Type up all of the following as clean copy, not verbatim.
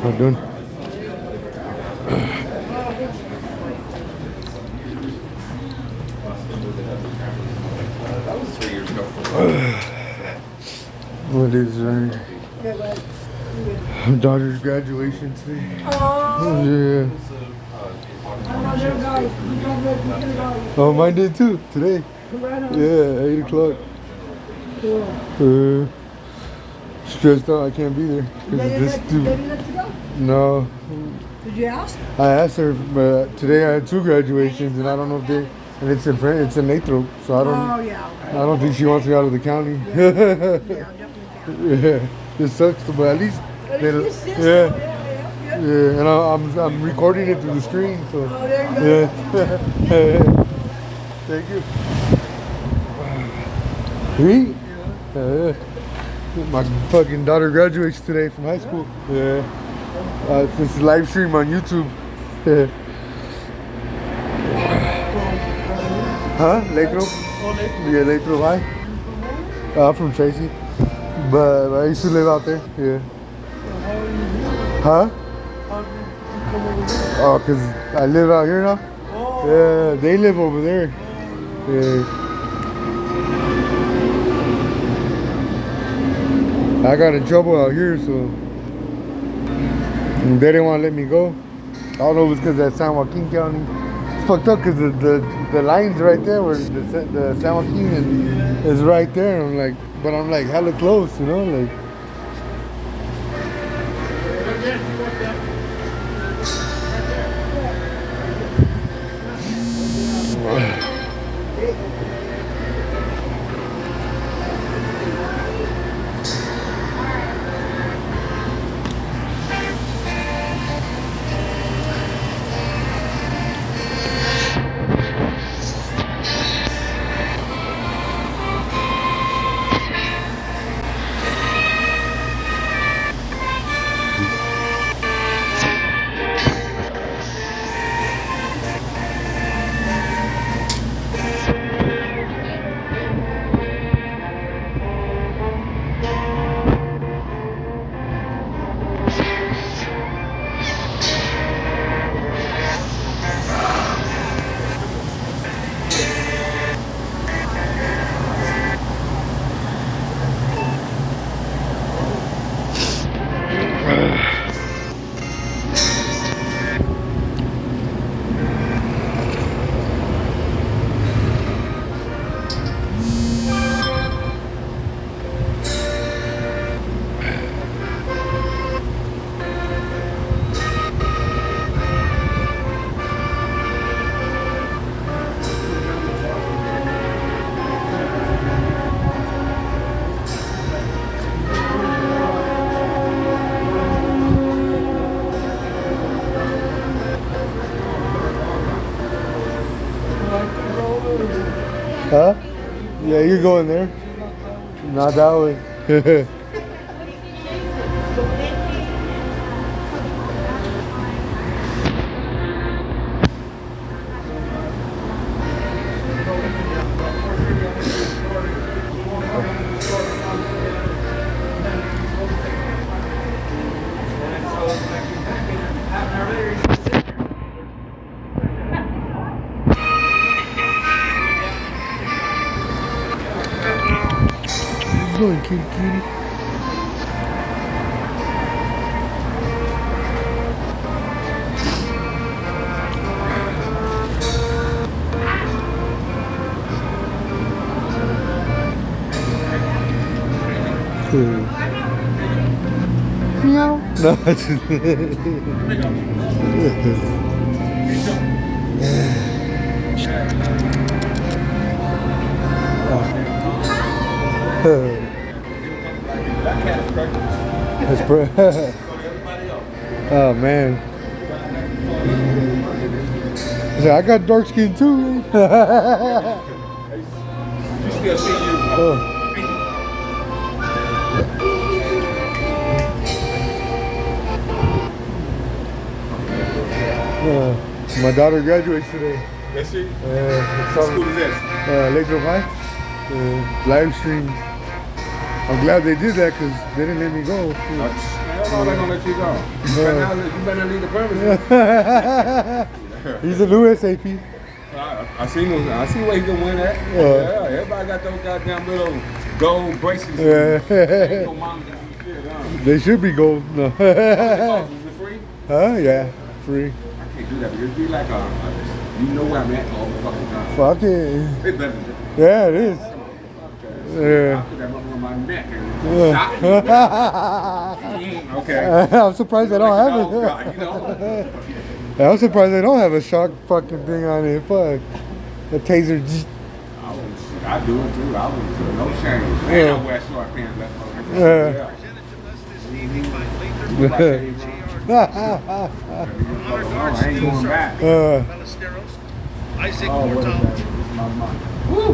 I'm done. What is daughter's graduation today? Yeah. Oh, mine did too today. Yeah, 8 o'clock. Stressed out, I can't be there. This dude. No. Did you ask? I asked her, but today I had 2 graduations, and I don't know if they. And it's in France, it's in Lathrop, so I don't. Oh yeah. I don't think she wants me out of the county. Yeah, definitely. Yeah, it sucks, but at least. Yeah. Yeah, and I'm recording it through the screen, so. Oh, there you go. Yeah. Thank you. Me? Yeah. My fucking daughter graduates today from high school. Yeah. It's a live stream on YouTube. Yeah. Huh? Lathrop? Yeah, Lathrop High. I'm from Tracy, but I used to live out there. Yeah. Huh? Oh, cause I live out here now. Yeah, they live over there. Yeah. I got in trouble out here, so they didn't want to let me go. I don't know if it's because that's San Joaquin County. It's fucked up because the line's right there where the San Joaquin is right there. And I'm like hella close, you know, like. Huh? Yeah, you're going there. Not that way. Going, kitty, kitty. Meow. No, it's just oh man. Yeah, I got dark skin too. You still see you. My daughter graduates today. Yes, she? What school is that? Lathrop High. Live stream. I'm glad they did that because they didn't let me go. Hell no, they're gonna let you go. You better not leave the premises. He's a new SAP. I seen him. I see where he can win at. Yeah, everybody got those goddamn little gold bracelets. Ain't no mama got some shit, huh? They should be gold. No. Is it free? Huh? Yeah, free. I can't do that. But it'd be like you know where I'm at all the fucking time. Fuck it. It's better than Yeah, it is. I put that motherfucker on my neck and stop. Okay. I'm surprised they don't have Oh, it. God, you know. I'm surprised they don't have a shock fucking thing on it. Fuck. A taser. I do it too. I wouldn't feel no shame. And I wear short pants. I ain't going back. Isaac Oh, what is Mortal. that? Woo!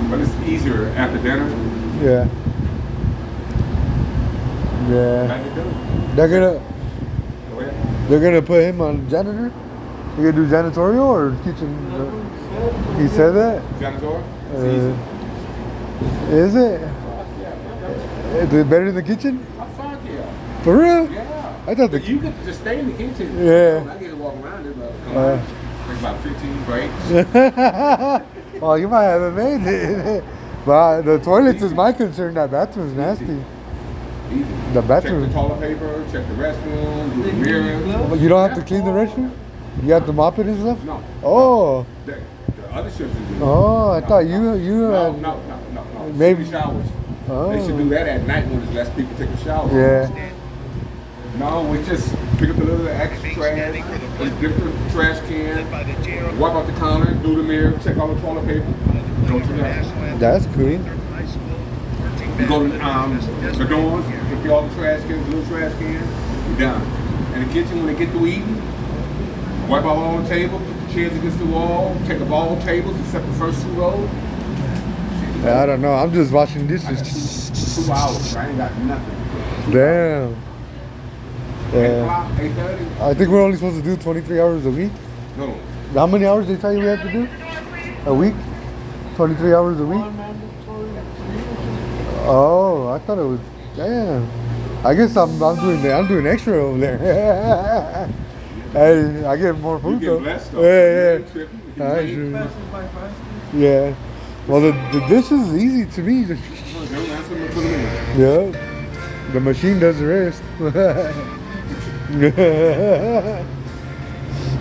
But it's easier after dinner. Yeah. Yeah. Like to do. They're gonna Go ahead. they're gonna put him on janitor. You gonna do janitorial or kitchen? He said that. Janitor? It's easy. Is it? Is it better than the kitchen? Fuck yeah. For real? Yeah. I thought the You could just stay in the kitchen. Yeah. I get to walk around it, but come on. Take about 15 breaks. Oh, you might have made it. But the toilets is my concern. That bathroom's nasty. Easy. The Check bathroom. the toilet paper, check the restroom, do the mirror. You don't have to clean the restroom? You have to mop it and stuff? No. Oh. The other shifts do. Oh, I thought you No, had no. Maybe- Maybe showers. Oh. They should do that at night when there's less people take a shower. Yeah. No, we just pick up a little extra trash, a different trash can, wipe out the counter, do the mirror, check all the toilet paper, go to that. That's cool. You go to the doors, empty all the trash cans, the little trash can, you're done. In the kitchen, when they get to eating, wipe out all the table, put the chairs against the wall, take up all tables except the first 2 rows. I don't know. I'm just washing I got dishes. 2 hours, I ain't got nothing. Damn. 8 Yeah. o'clock, 8:30? I think we're only supposed to do 23 hours a week. No. How many hours they tell you we have to do? A week? 23 hours a week? Oh, I thought it was. Damn. I guess I'm doing extra over there. Hey, I get more You food get though. blessed though. Yeah, You ain't tripping. You yeah. wait. Yeah. Well, the dishes is easy to me. That's what we put them in. Yeah. The machine does the rest.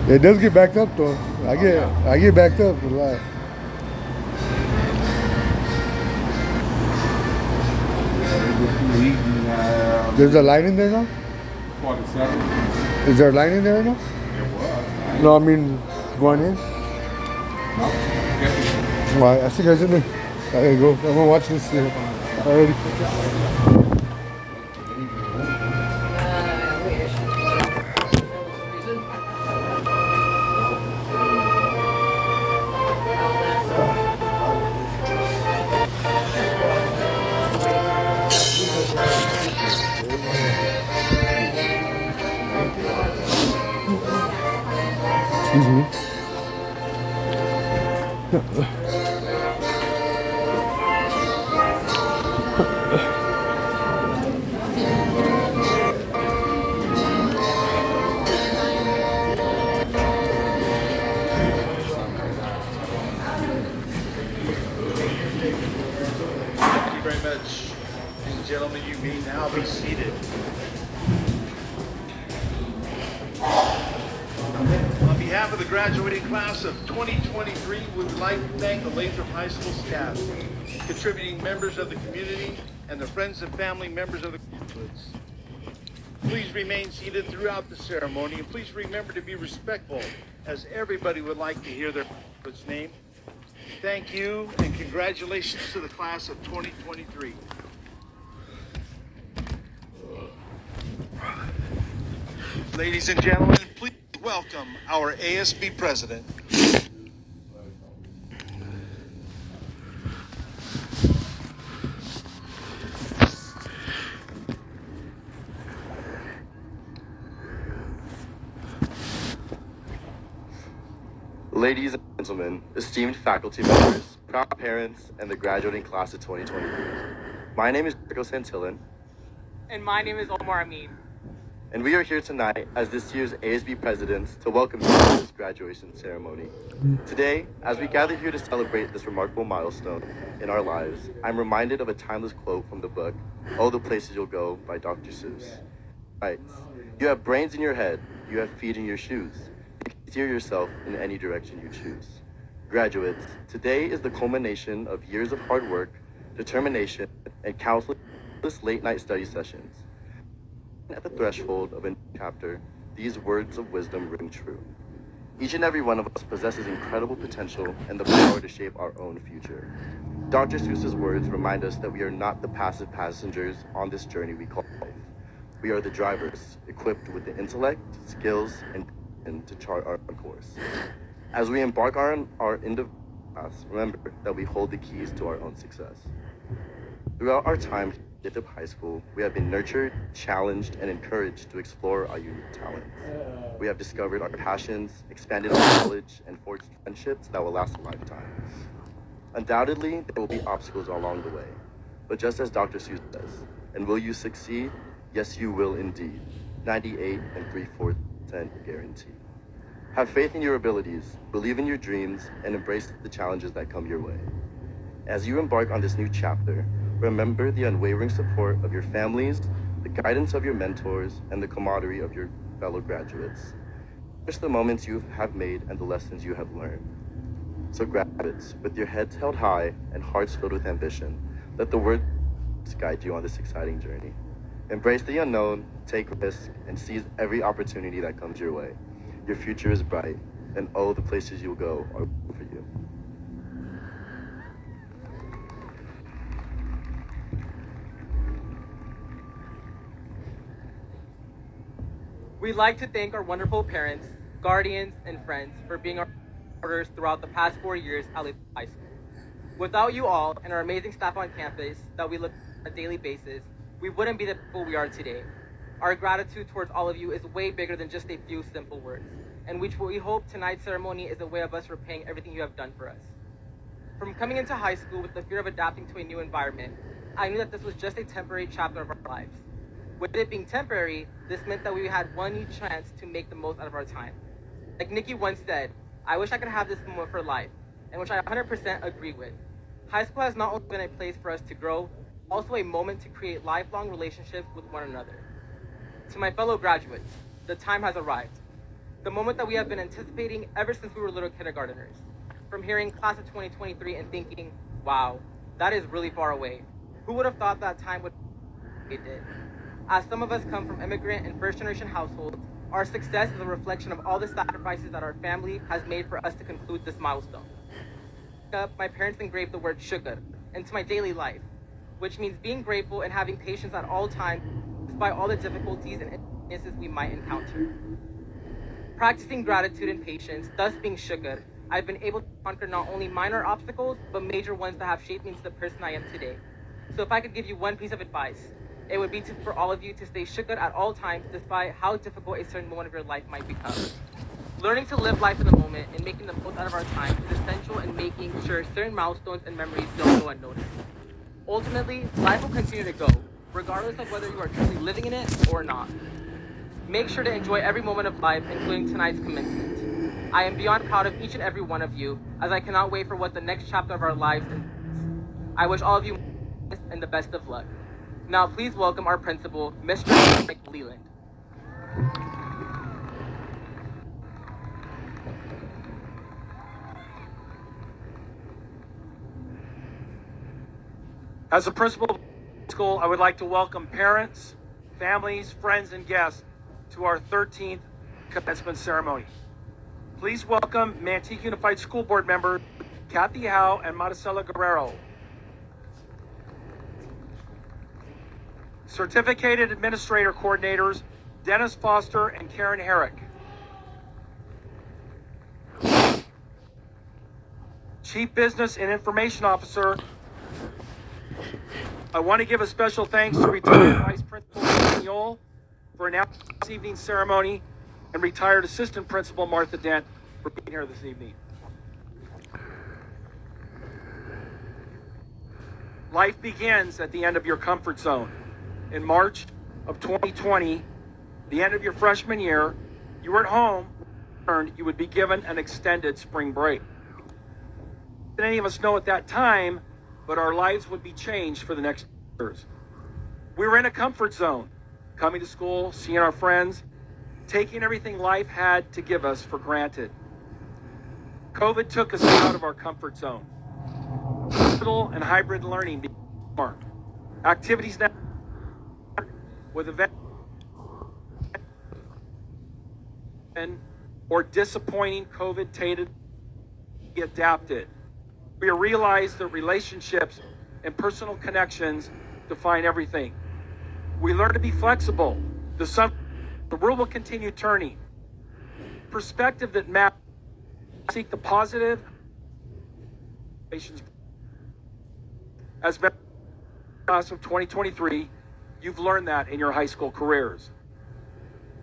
It does get backed up though. I get backed up a lot. There's a line in there now? 47. Is there a line in there now? It was. No, I mean going in. No. Yes, Well, I see guys in there. I gotta go. I'm gonna watch this already. Excuse me. Thank you very much. Ladies and gentlemen, you may now be seated. On behalf of the graduating class of 2023, we would like to thank the Lathrop High School staff, contributing members of the community, and the friends and family members of the campus. Please remain seated throughout the ceremony, and please remember to be respectful, as everybody would like to hear their name. Thank you, and congratulations to the class of 2023. Ladies and gentlemen, please welcome our ASB president. Ladies and gentlemen, esteemed faculty members, proud parents, and the graduating class of 2023. My name is Rico Santillan, And my name is Omar Amin. And we are here tonight as this year's ASB presidents to welcome you to this graduation ceremony. Today, as we gather here to celebrate this remarkable milestone in our lives, I'm reminded of a timeless quote from the book, Oh, the Places You'll Go by Dr. Seuss. Right. You have brains in your head, you have feet in your shoes. You can steer yourself in any direction you choose. Graduates, today is the culmination of years of hard work, determination, and countless late-night study sessions. At the threshold of a new chapter, these words of wisdom ring true. Each and every one of us possesses incredible potential and the power to shape our own future. Dr. Seuss's words remind us that we are not the passive passengers on this journey we call life. We are the drivers, equipped with the intellect, skills, and to chart our course. As we embark on our individual paths, remember that we hold the keys to our own success. Throughout our time at Tip High School, we have been nurtured, challenged, and encouraged to explore our unique talents. We have discovered our passions, expanded our knowledge, and forged friendships that will last a lifetime. Undoubtedly, there will be obstacles along the way, but just as Dr. Seuss says, and will you succeed? Yes, you will indeed. 98 3/4% guarantee. Have faith in your abilities, believe in your dreams, and embrace the challenges that come your way. As you embark on this new chapter, remember the unwavering support of your families, the guidance of your mentors, and the camaraderie of your fellow graduates. Cherish the moments you have made and the lessons you have learned. So graduates, with your heads held high and hearts filled with ambition, let the words guide you on this exciting journey. Embrace the unknown, take risks, and seize every opportunity that comes your way. Your future is bright, and oh, the places you'll go are for you. We'd like to thank our wonderful parents, guardians, and friends for being our supporters throughout the past 4 years at Lathrop High School. Without you all and our amazing staff on campus that we look at on a daily basis, we wouldn't be the people we are today. Our gratitude towards all of you is way bigger than just a few simple words, and which we hope tonight's ceremony is a way of us repaying everything you have done for us. From coming into high school with the fear of adapting to a new environment, I knew that this was just a temporary chapter of our lives. With it being temporary, this meant that we had one new chance to make the most out of our time. Like Nikki once said, I wish I could have this moment for life, and which I 100% agree with. High school has not only been a place for us to grow, also a moment to create lifelong relationships with one another. To my fellow graduates, the time has arrived. The moment that we have been anticipating ever since we were little kindergarteners. From hearing class of 2023 and thinking, wow, that is really far away. Who would have thought that time would it did? As some of us come from immigrant and first-generation households, our success is a reflection of all the sacrifices that our family has made for us to conclude this milestone. My parents engraved the word shukr into my daily life, which means being grateful and having patience at all times, despite all the difficulties and inconveniences we might encounter. Practicing gratitude and patience, thus being shukr, I've been able to conquer not only minor obstacles, but major ones that have shaped me into the person I am today. So if I could give you one piece of advice, it would be for all of you to stay shukr at all times, despite how difficult a certain moment of your life might become. Learning to live life in the moment and making the most out of our time is essential in making sure certain milestones and memories don't go unnoticed. Ultimately, life will continue to go, regardless of whether you are truly living in it or not. Make sure to enjoy every moment of life, including tonight's commencement. I am beyond proud of each and every one of you, as I cannot wait for what the next chapter of our lives is. I wish all of you and the best of luck. Now please welcome our principal, Mr. Leland. As a principal of the school, I would like to welcome parents, families, friends, and guests to our 13th commencement ceremony. Please welcome Manteca Unified School Board members Kathy Howe and Maricela Guerrero. Certificated Administrator Coordinators Dennis Foster and Karen Herrick. Chief Business and Information Officer, I want to give a special thanks to retired Vice Principal Ken Yole for announcing this evening's ceremony, and retired Assistant Principal Martha Dent for being here this evening. Life begins at the end of your comfort zone. In March, of 2020, the end of your freshman year, you were at home, learned you would be given an extended spring break. Didn't any of us know at that time, but our lives would be changed for the next years. We were in a comfort zone, coming to school, seeing our friends, taking everything life had to give us for granted. COVID took us out of our comfort zone. Digital and hybrid learning became more. Activities now with events or disappointing COVID-tainted, we adapted. We realized that relationships and personal connections define everything. We learned to be flexible. The world will continue turning. Perspective that matters. Seek the positive. As class of 2023, you've learned that in your high school careers.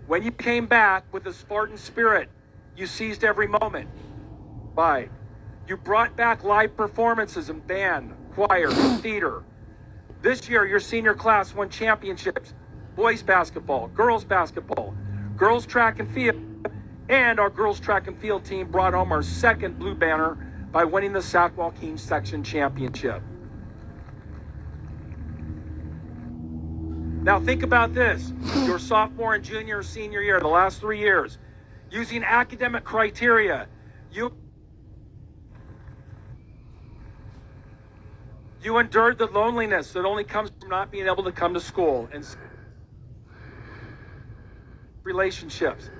When you came back with a Spartan spirit, you seized every moment. 5. You brought back live performances in band, choir, theater. This year, your senior class won championships, boys basketball, girls track and field, and our girls track and field team brought home our second blue banner by winning the Sac Joaquin section championship. Now think about this, your sophomore and junior and senior year, the last 3 years, using academic criteria, you endured the loneliness that only comes from not being able to come to school and relationships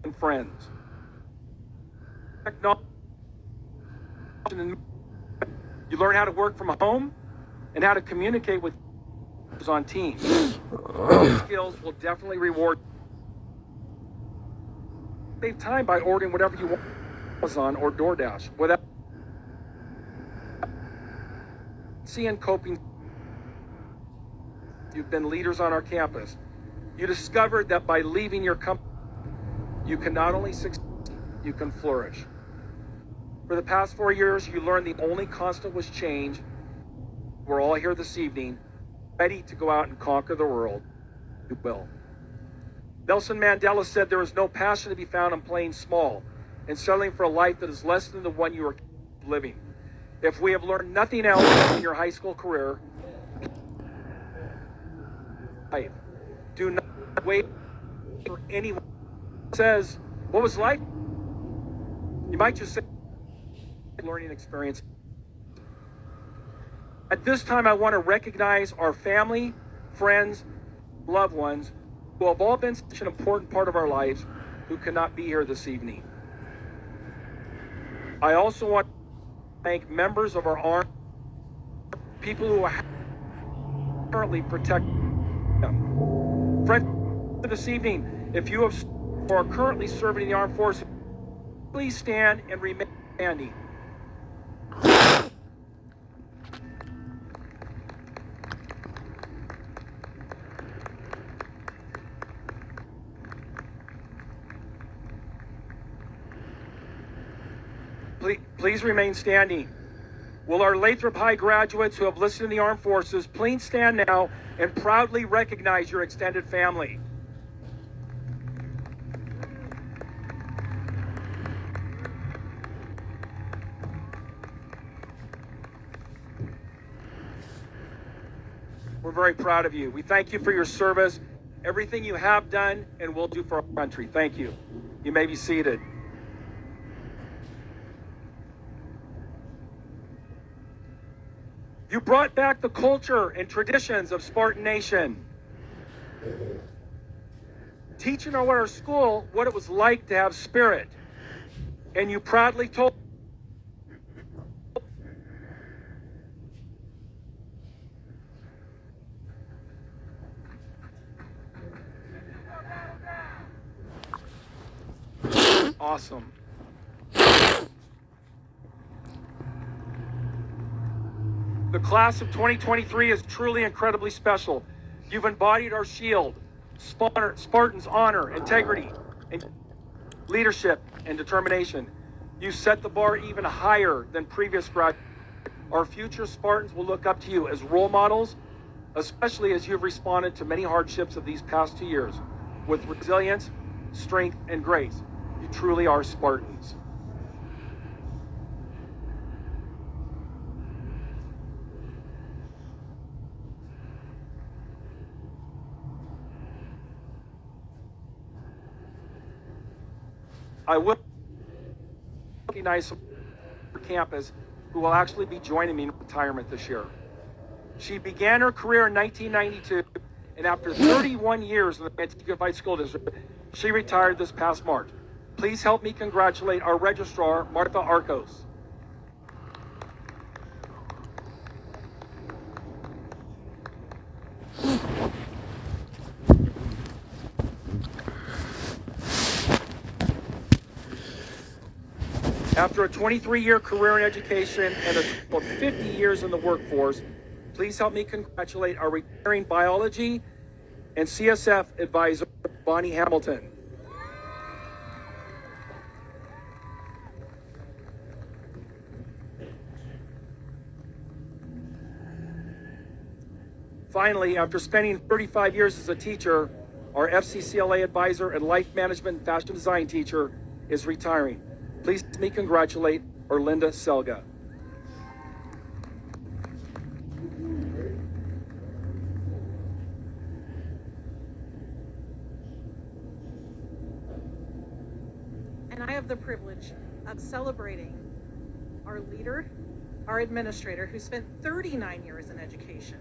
and friends. You learn how to work from home and how to communicate with on teams. Those skills will definitely reward. Save time by ordering whatever you want on Amazon or DoorDash without seeing coping. You've been leaders on our campus. You discovered that by leaving your company, you can not only succeed, you can flourish. For the past 4 years, you learned the only constant was change. We're all here this evening, ready to go out and conquer the world. You will. Nelson Mandela said there is no passion to be found in playing small and settling for a life that is less than the one you are living. If we have learned nothing else in your high school career, do not wait for anyone who says, what was life? You might just say, learning experience. At this time, I want to recognize our family, friends, loved ones who have all been such an important part of our lives who cannot be here this evening. I also want to thank members of our armed people who are currently protecting them. Friends, this evening, if you have or are currently serving in the armed forces, please stand and remain standing. Please remain standing. Will our Lathrop High graduates who have listed in the armed forces please stand now and proudly recognize your extended family. We're very proud of you. We thank you for your service, everything you have done and will do for our country. Thank you. You may be seated. You brought back the culture and traditions of Spartan Nation. Teaching our school what it was like to have spirit. And you proudly told awesome. The class of 2023 is truly incredibly special. You've embodied our shield, Spartans' honor, integrity, and leadership and determination. You set the bar even higher than previous graduates. Our future Spartans will look up to you as role models especially as you've responded to many hardships of these past 2 years with resilience, strength, and grace. You truly are Spartans. I will recognize some campus who will actually be joining me in retirement this year. She began her career in 1992, and after 31 years in the Manteca Unified School District, she retired this past March. Please help me congratulate our registrar, Martha Arcos. After a 23-year career in education and a total of 50 years in the workforce, please help me congratulate our retiring biology and CSF advisor, Bonnie Hamilton. Finally, after spending 35 years as a teacher, our FCCLA advisor and life management and fashion design teacher is retiring. Please help me congratulate Orlinda Selga. And I have the privilege of celebrating our leader, our administrator, who spent 39 years in education,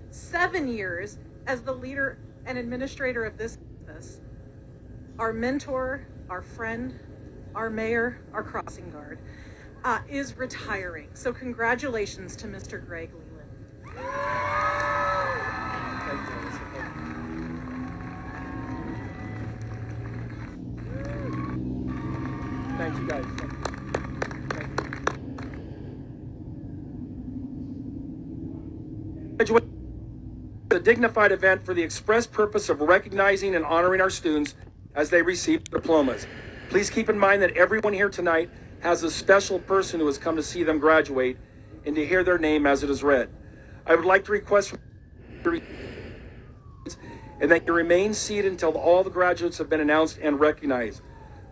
7 years as the leader and administrator of this business, our mentor, our friend, our mayor, our crossing guard, is retiring. So congratulations to Mr. Greg Leland. Thank you, guys. Thank you. A dignified event for the express purpose of recognizing and honoring our students as they receive diplomas. Please keep in mind that everyone here tonight has a special person who has come to see them graduate and to hear their name as it is read. I would like to request and that you remain seated until all the graduates have been announced and recognized.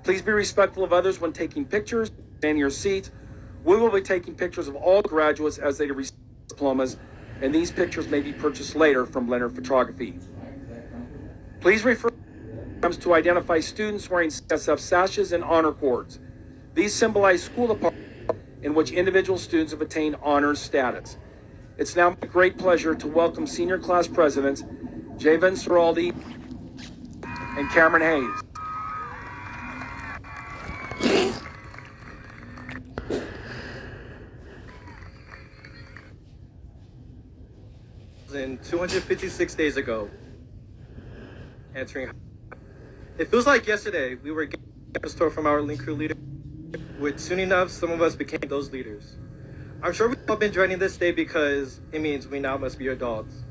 Please be respectful of others when taking pictures. Stay in your seats. We will be taking pictures of all graduates as they receive diplomas, and these pictures may be purchased later from Leonard Photography. Please refer to identify students wearing CSF sashes and honor cords. These symbolize school departments in which individual students have attained honors status. It's now my great pleasure to welcome senior class presidents Javen Seraldi and Cameron Hayes. In 256 days ago, entering. It feels like yesterday we were getting a store from our link crew leader, which soon enough some of us became those leaders. I'm sure we've all been dreading this day because it means we now must be adults.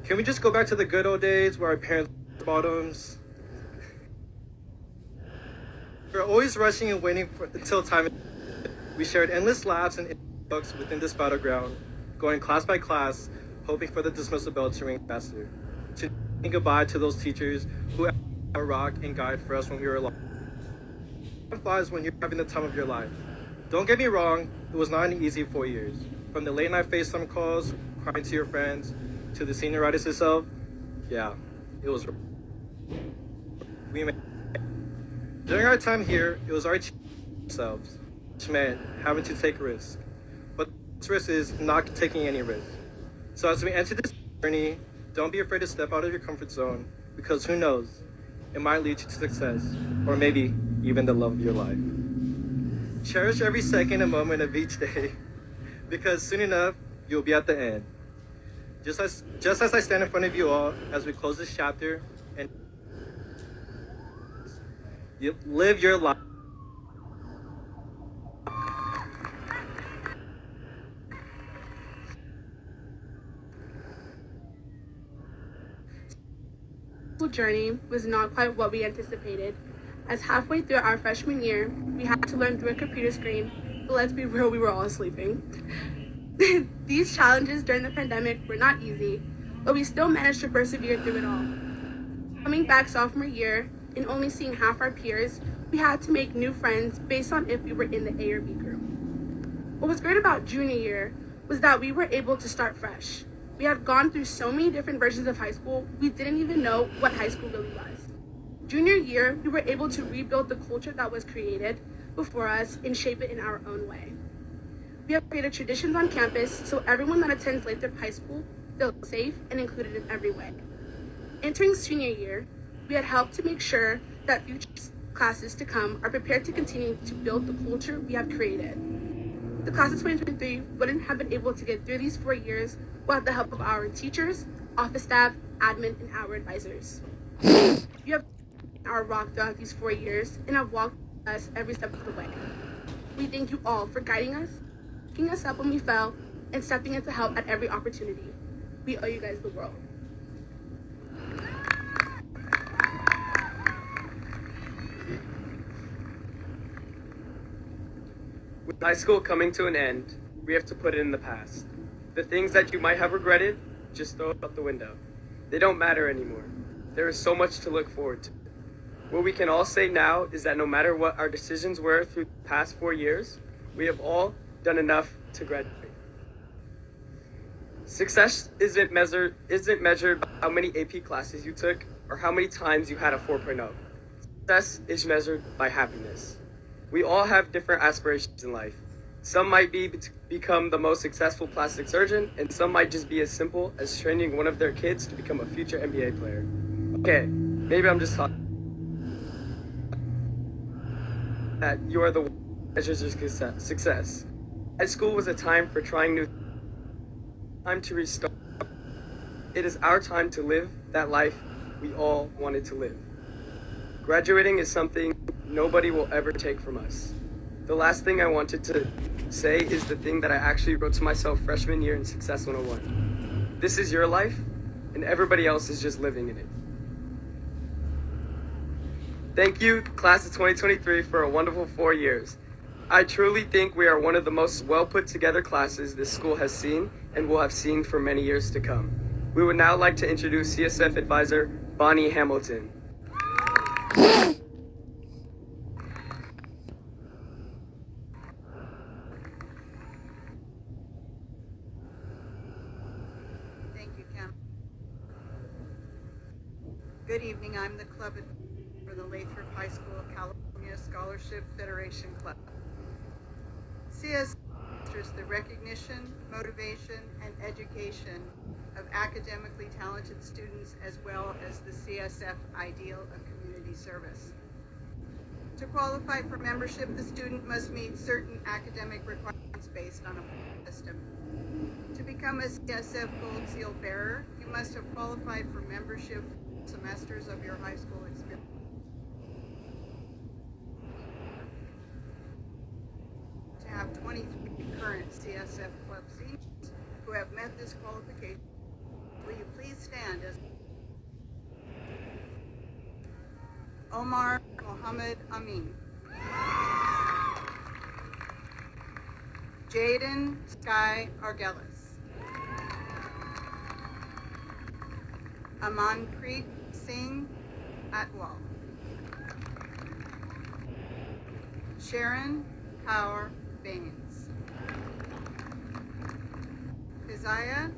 Can we just go back to the good old days where our parents were bottoms? We're always rushing and waiting until time. We shared endless laughs and books within this battleground, going class by class, hoping for the dismissal bell to ring faster. To say goodbye to those teachers who a rock and guide for us when we were lost. Time flies when you're having the time of your life. Don't get me wrong, it was not an easy 4 years. From the late night FaceTime calls, crying to your friends, to the senioritis itself, yeah, it was. During our time here, it was our ourselves, which meant having to take risks. But this risk is not taking any risk. So as we enter this journey, don't be afraid to step out of your comfort zone, because who knows, it might lead you to success, or maybe even the love of your life. Cherish every second and moment of each day, because soon enough, you'll be at the end. Just as I stand in front of you all, as we close this chapter, and you live your life. Journey was not quite what we anticipated, as halfway through our freshman year, we had to learn through a computer screen, but let's be real, we were all sleeping. These challenges during the pandemic were not easy, but we still managed to persevere through it all. Coming back sophomore year and only seeing half our peers, we had to make new friends based on if we were in the A or B group. What was great about junior year was that we were able to start fresh. We had gone through so many different versions of high school, we didn't even know what high school really was. Junior year, we were able to rebuild the culture that was created before us and shape it in our own way. We have created traditions on campus so everyone that attends Lathrop High School feels safe and included in every way. Entering senior year, we had helped to make sure that future classes to come are prepared to continue to build the culture we have created. The class of 2023 wouldn't have been able to get through these 4 years without the help of our teachers, office staff, admin, and our advisors. You have been our rock throughout these 4 years and have walked with us every step of the way. We thank you all for guiding us, picking us up when we fell, and stepping in to help at every opportunity. We owe you guys the world. With high school coming to an end, we have to put it in the past. The things that you might have regretted, just throw it out the window. They don't matter anymore. There is so much to look forward to. What we can all say now is that no matter what our decisions were through the past 4 years, we have all done enough to graduate. Success isn't measured by how many AP classes you took or how many times you had a 4.0. Success is measured by happiness. We all have different aspirations in life. Some might be to become the most successful plastic surgeon, and some might just be as simple as training one of their kids to become a future NBA player. Okay, maybe I'm just talking. That you are the one that measures your success. High school was a time for trying new things. Time to restart. It is our time to live that life we all wanted to live. Graduating is something nobody will ever take from us. The last thing I wanted to say is the thing that I actually wrote to myself freshman year in Success 101. This is your life, and everybody else is just living in it. Thank you, class of 2023, for a wonderful 4 years. I truly think we are one of the most well put together classes this school has seen and will have seen for many years to come. We would now like to introduce CSF advisor Bonnie Hamilton. Thank you, Kim. Good evening. I'm the club for the Lathrop High School California Scholarship Federation Club. CS fosters the recognition, motivation, and education of academically talented students as well as the CSF ideal of community service. To qualify for membership, the student must meet certain academic requirements based on a point system. To become a CSF Gold Seal bearer, you must have qualified for membership semesters of your high school experience. To have 23 current CSF Club seniors who have met this qualification, will you please stand as Omar Mohammed Amin, Jaden Sky Argelis, Amanpreet Singh Atwal, Sharon Kaur Baines, Keziah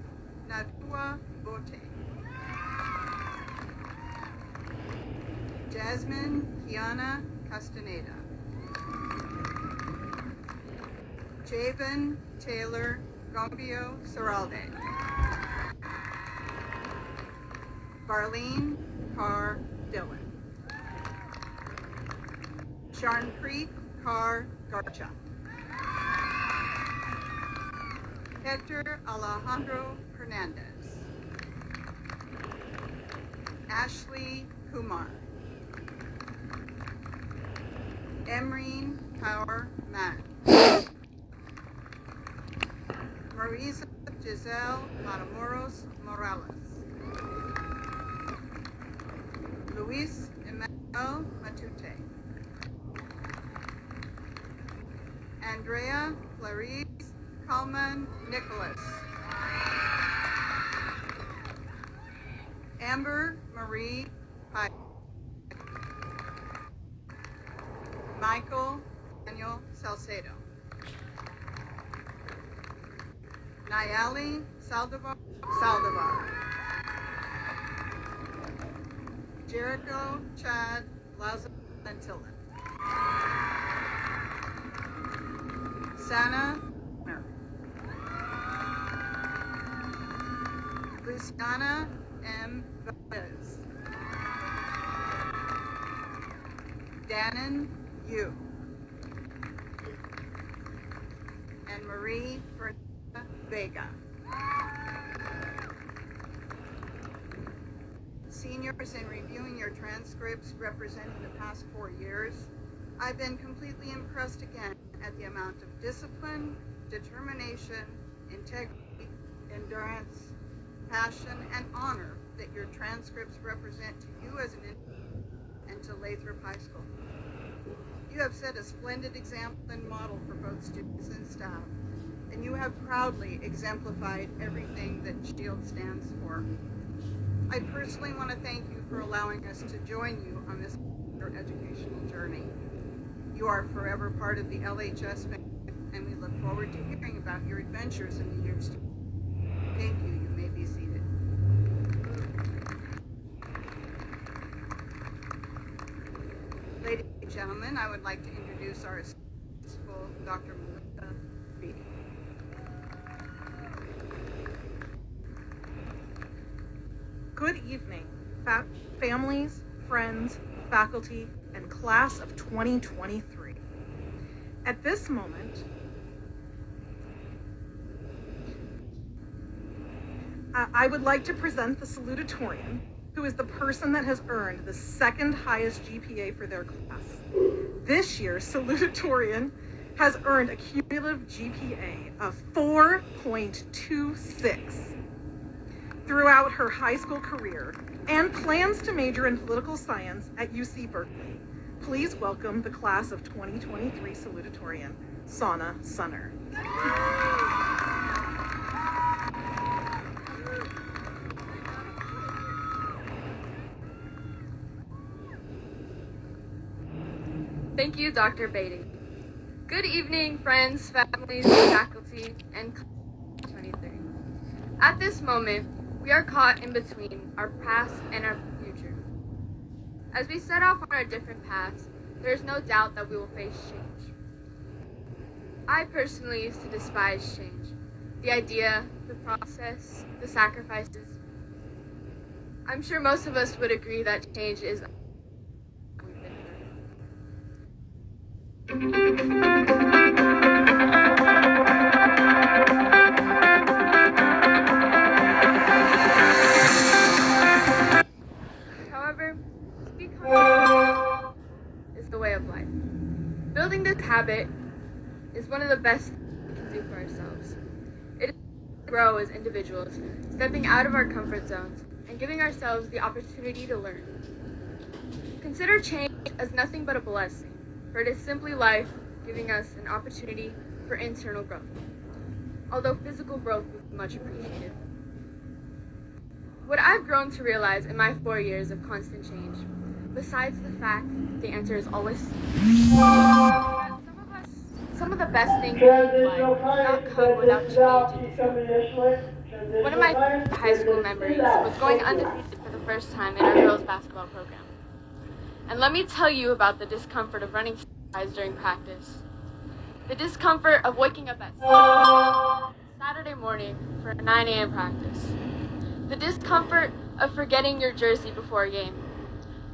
Nadua Bote, Jasmine Kiana Castaneda, Javen Taylor Gombio Seralde, Barlene Carr Dillon, Sharnpreet Carr Garcha, Hector Alejandro Hernandez, Ashley Kumar, Emreen Kaur Mann, Marisa Giselle Matamoros Morales, Luis Emmanuel Matute, Andrea Clarice Kalman Nicholas, Amber Marie Pike. Michael Daniel Salcedo. Nayeli Saldivar. Jericho Chad Lazarantilla. Sana Luciana M. Valdez. Danon Yu. And Marie Fernanda Vega. Seniors, in reviewing your transcripts representing the past 4 years, I've been completely impressed again at the amount of discipline, determination, integrity, endurance, passion, and honor that your transcripts represent to you as an individual and to Lathrop High School. You have set a splendid example and model for both students and staff, and you have proudly exemplified everything that SHIELD stands for. I personally want to thank you for allowing us to join you on this educational journey. You are forever part of the LHS family, and we look forward to hearing about your adventures in the years to come. Thank you. You may be seated. Ladies and gentlemen, I would like to introduce our principal, Dr. Melissa Beatty. Good evening, families, friends, faculty, and class of 2023. At this moment, I would like to present the salutatorian, who is the person that has earned the second highest GPA for their class. This year's salutatorian has earned a cumulative GPA of 4.26 throughout her high school career and plans to major in political science at UC Berkeley. Please welcome the class of 2023 salutatorian, Sana Sunner. Thank you, Dr. Beatty. Good evening, friends, families, faculty, and 23. At this moment, we are caught in between our past and our future. As we set off on our different paths, there is no doubt that we will face change. I personally used to despise change. The idea, the process, the sacrifices. I'm sure most of us would agree that change is we've been However, becoming is the way of life. Building this habit is one of the best things we can do for ourselves. It is to grow as individuals, stepping out of our comfort zones and giving ourselves the opportunity to learn. Consider change as nothing but a blessing, for it is simply life giving us an opportunity for internal growth, although physical growth is much appreciated. What I've grown to realize in my 4 years of constant change, besides the fact that the answer is always some of the best things in life do not come without change. One of my high school memories was going undefeated for the first time in our girls basketball program. And let me tell you about the discomfort of running strides during practice. The discomfort of waking up at Saturday morning for a 9 a.m. practice. The discomfort of forgetting your jersey before a game.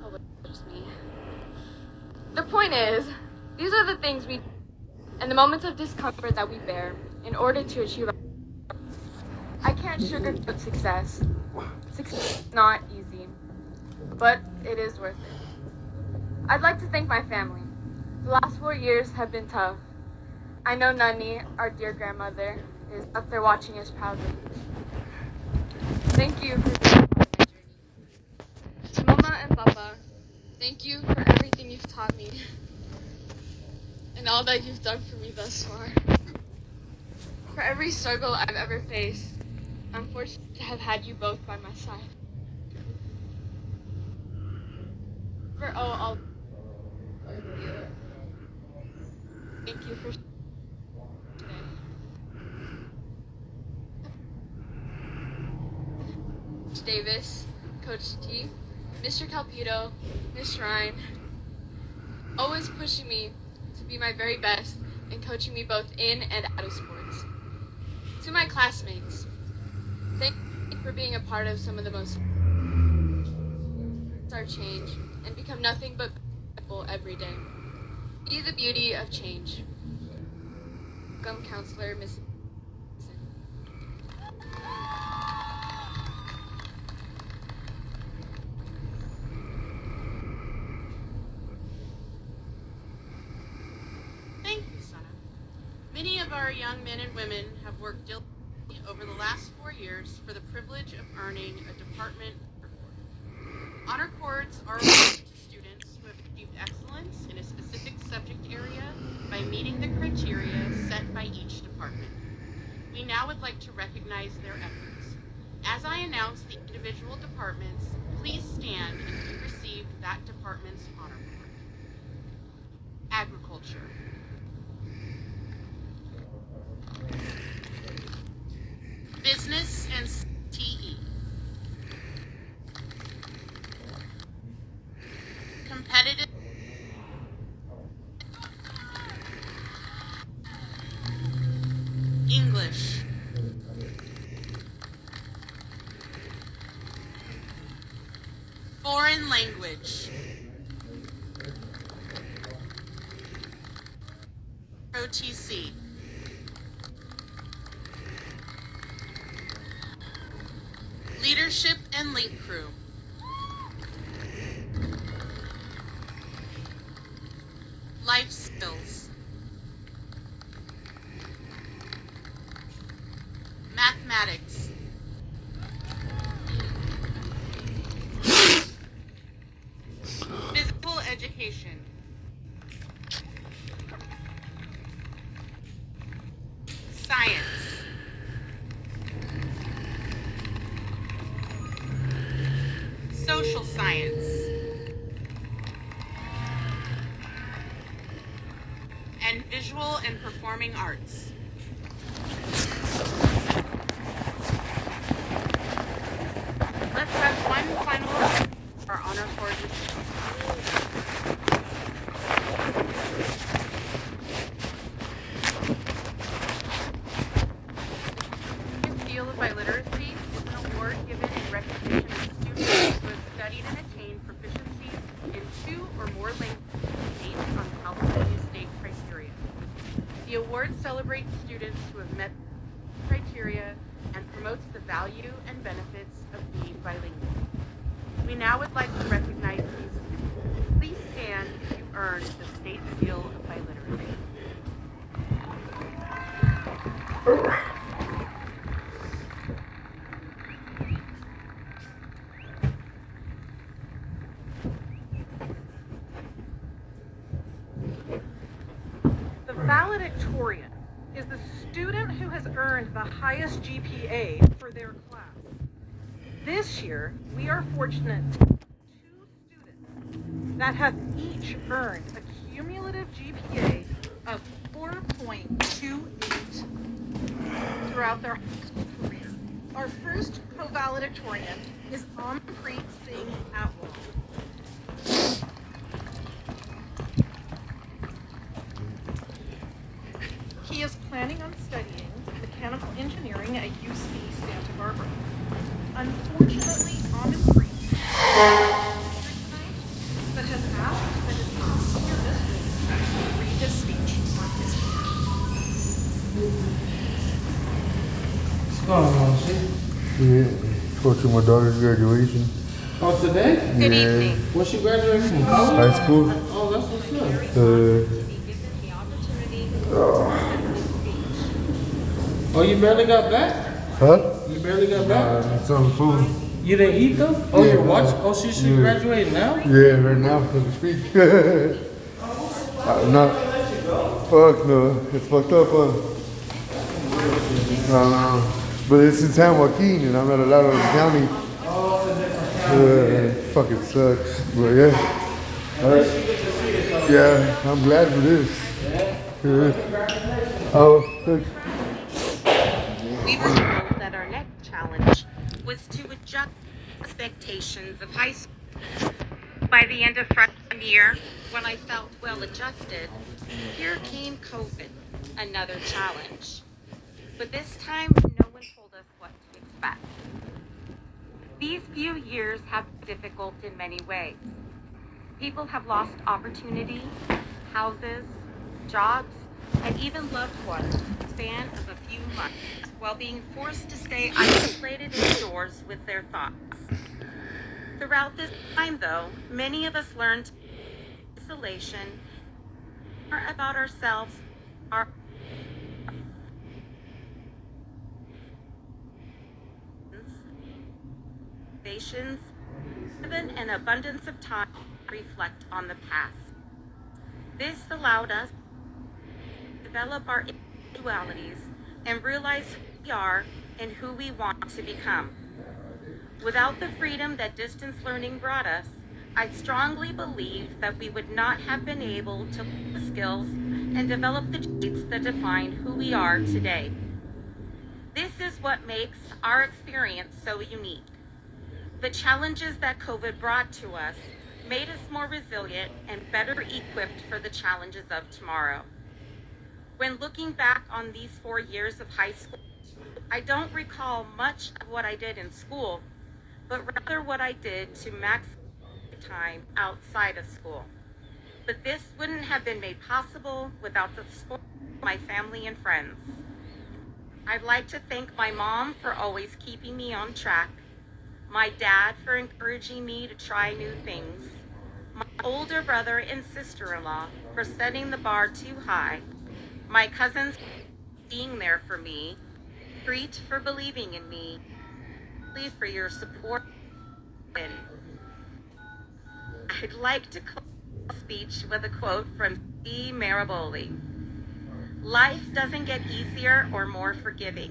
Oh, it's just me. The point is, these are the things we do and the moments of discomfort that we bear in order to achieve our goals. I can't sugarcoat success. Success is not easy, but it is worth it. I'd like to thank my family. The last 4 years have been tough. I know Nani, our dear grandmother, is up there watching us proudly. Thank you for being part of my journey. To Mama and Papa, thank you for everything you've taught me and all that you've done for me thus far. For every struggle I've ever faced, I'm fortunate to have had you both by my side. For all thank you for today. Coach Davis, Coach T, Mr. Calpito, Miss Ryan, always pushing me to be my very best and coaching me both in and out of sports. To my classmates, thank you for being a part of some of the most our change and become nothing but beautiful every day. Be the beauty of change. Welcome, Counselor Miss. Thank you, Sana. Many of our young men and women have worked diligently over the last 4 years for the privilege of earning a department honor cord. Honor cords are awarded to students who have achieved excellence in a specific subject area by meeting the criteria set by each department. We now would like to recognize their efforts. As I announce the individual departments, please stand if you received that department's honor cord. Agriculture. Business and TE. Competitive. English. Foreign language. OTC. Leadership and link crew. Life skills. Mathematics. Physical education. Science. Social science. And visual and performing arts. Let's have one final our honor cord receipt. The Seal of Biliteracy is an award given in recognition of students who have studied and attained proficiency in 2 or more languages based on California state criteria. The award celebrates students who have met criteria and promotes the value and benefits of being bilingual. We now would like to recognize these students. Please stand if you earned the State Seal of Biliteracy. The valedictorian is the student who has earned the highest GPA for their class. This year, we are fortunate to have 2 students that have each earned a cumulative GPA of 4.28 throughout their high school career. Our first co-valedictorian is Amanpreet Singh Atwal. He is planning on studying mechanical engineering at UC Santa Barbara. Unfortunately, Amanpreet but has asked that his senior district read his speech on What's going on, shit? Yeah, go to my daughter's graduation. Oh, today? Good evening. What's she graduating from? College? High school. Oh, that's what's up. Oh, you barely got back? Huh? You barely got back? It's on the phone. You didn't eat though? Oh, Yeah, you're watching? no. Oh, she Yeah. graduated now? Yeah, right now as we speak. Not. Fuck no, it's fucked up. But it's in San Joaquin and I'm at Laredo County. Fucking sucks. But yeah, Alright. Yeah, I'm glad for this. Yeah. Oh, look. We were told that our next challenge was to adjust expectations of high school. By the end of freshman year, when I felt well adjusted, here came COVID, another challenge. But this time, no one told us what to expect. These few years have been difficult in many ways. People have lost opportunity, houses, jobs, and even loved ones in the span of a few months, while being forced to stay isolated indoors with their thoughts. Throughout this time, though, many of us learned isolation, more about ourselves, our motivations, given an abundance of time to reflect on the past. This allowed us to develop our individualities and realize who we are and who we want to become. Without the freedom that distance learning brought us, I strongly believe that we would not have been able to learn the skills and develop the traits that define who we are today. This is what makes our experience so unique. The challenges that COVID brought to us made us more resilient and better equipped for the challenges of tomorrow. When looking back on these 4 years of high school, I don't recall much of what I did in school, but rather what I did to maximize time outside of school. But this wouldn't have been made possible without the support of my family and friends. I'd like to thank my mom for always keeping me on track, my dad for encouraging me to try new things, my older brother and sister-in-law for setting the bar too high, my cousins for being there for me, Preet for believing in me, for your support. I'd like to close the speech with a quote from C. Maraboli. Life doesn't get easier or more forgiving.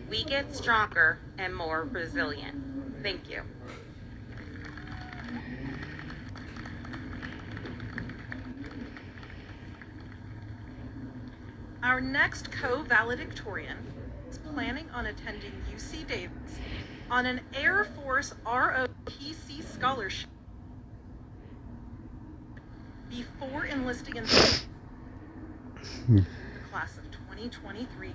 We get stronger and more resilient. Thank you. Our next co-valedictorian is planning on attending UC Davis on an Air Force ROTC scholarship before enlisting in the class of 2023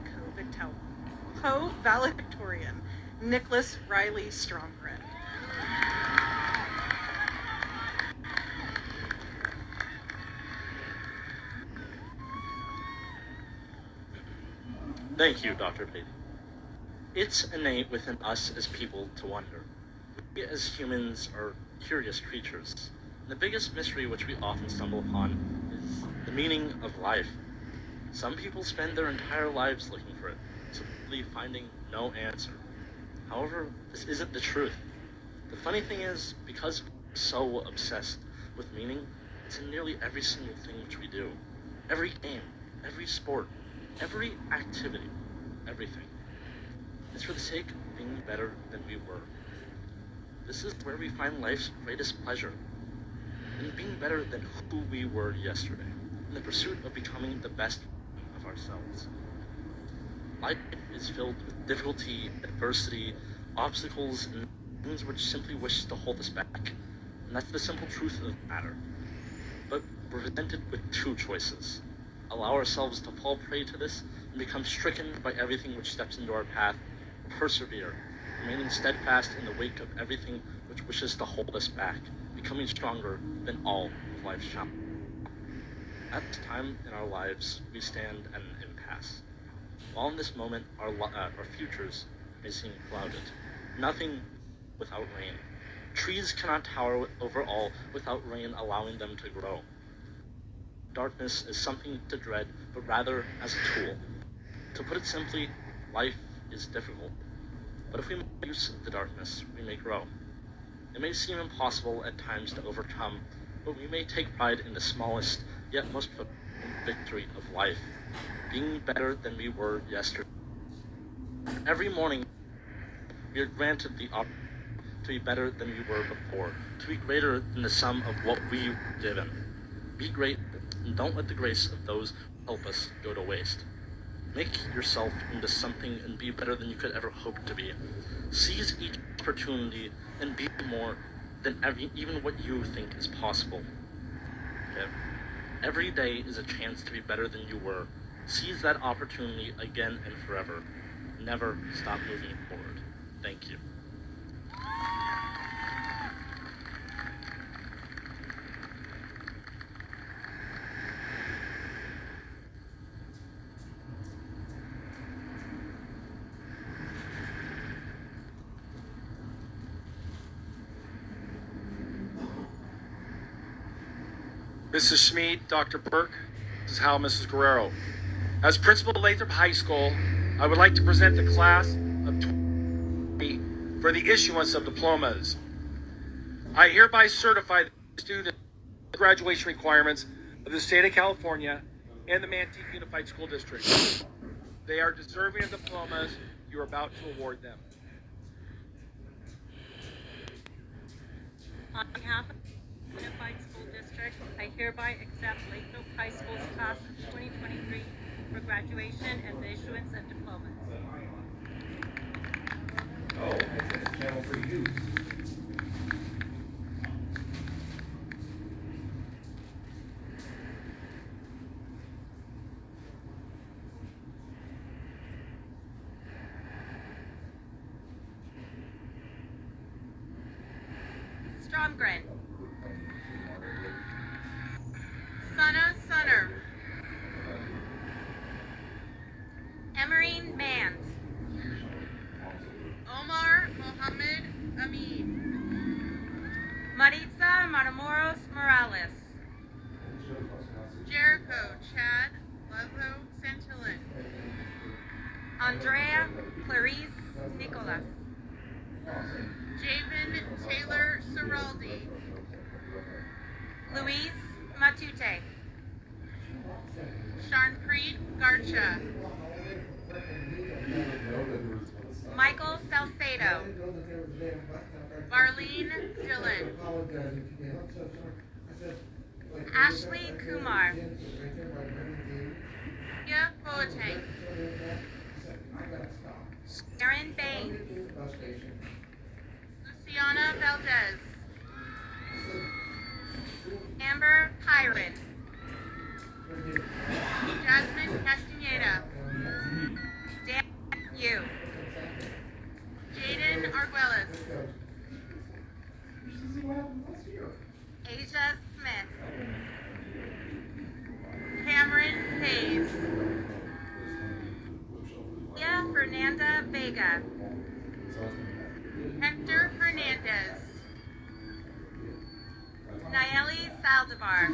co-valedictorian, Nicholas Riley Stromgren. Thank you, Dr. Beatty. It's innate within us as people to wonder. We as humans are curious creatures. And the biggest mystery which we often stumble upon is the meaning of life. Some people spend their entire lives looking for it, simply finding no answer. However, this isn't the truth. The funny thing is, because we're so obsessed with meaning, it's in nearly every single thing which we do. Every game, every sport, every activity, everything. It's for the sake of being better than we were. This is where we find life's greatest pleasure, in being better than who we were yesterday, in the pursuit of becoming the best of ourselves. Life is filled with difficulty, adversity, obstacles, and things which simply wish to hold us back. And that's the simple truth of the matter. But we're presented with two choices. Allow ourselves to fall prey to this and become stricken by everything which steps into our path, or persevere, remaining steadfast in the wake of everything which wishes to hold us back, becoming stronger than all of life's challenges. At this time in our lives, we stand at an impasse. While in this moment, our futures may seem clouded. Nothing without rain. Trees cannot tower over all without rain allowing them to grow. Darkness is something to dread, but rather as a tool. To put it simply, life is difficult. But if we make use of the darkness, we may grow. It may seem impossible at times to overcome, but we may take pride in the smallest, yet most fulfilling victory of life, being better than we were yesterday. Every morning, we are granted the opportunity to be better than you were before, to be greater than the sum of what we've given. Be great, and don't let the grace of those who help us go to waste. Make yourself into something and be better than you could ever hope to be. Seize each opportunity and be more than even what you think is possible. Okay? Every day is a chance to be better than you were. Seize that opportunity again and forever. Never stop moving forward. Thank you. Mrs. Schmid, Dr. Burke, Mrs. Howell, Mrs. Guerrero. As principal of Lathrop High School, I would like to present the class of 20 for the issuance of diplomas. I hereby certify the student graduation requirements of the state of California and the Manteca Unified School District. They are deserving of diplomas. You are about to award them. On behalf of the Unified School District, I hereby accept Lathrop High School's class of 2023 for graduation and the issuance of diplomas. Oh, that's a channel for you. Stromgren. Sana Sunner. Emerine Mans. Omar Mohammed Amin. Maritza Matamoros Morales. Jericho Chad Ludlow Santillan. Andrea Clarice Nicolas. Javen Taylor Seraldi. Luis Matute. Sharnpreet Garcha. Michael Salcedo. Marlene Dillon. Ashley Kumar. Tia Boateng. Aaron Baines. Luciana Valdez. Amber Kyron. Jasmine Castaneda. Dan Yu. Jaden Arguelles. Asia Smith. Cameron Hayes. Tia Fernanda Vega. Hector Hernandez. Nayeli Saldivar.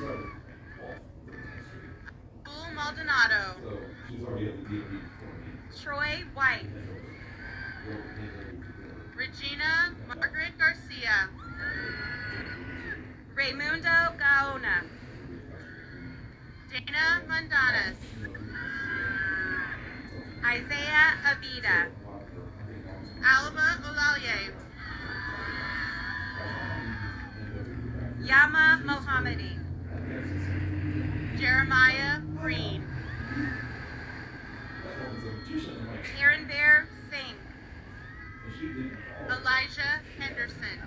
Abdul Maldonado. Troy White. Regina Margaret Garcia. Raymundo Gaona. Dana Mandanas. Isaiah Abida. Alba Olaye. Yama Mohammadi. Jeremiah Green. Aaron Bear Singh. Elijah Henderson.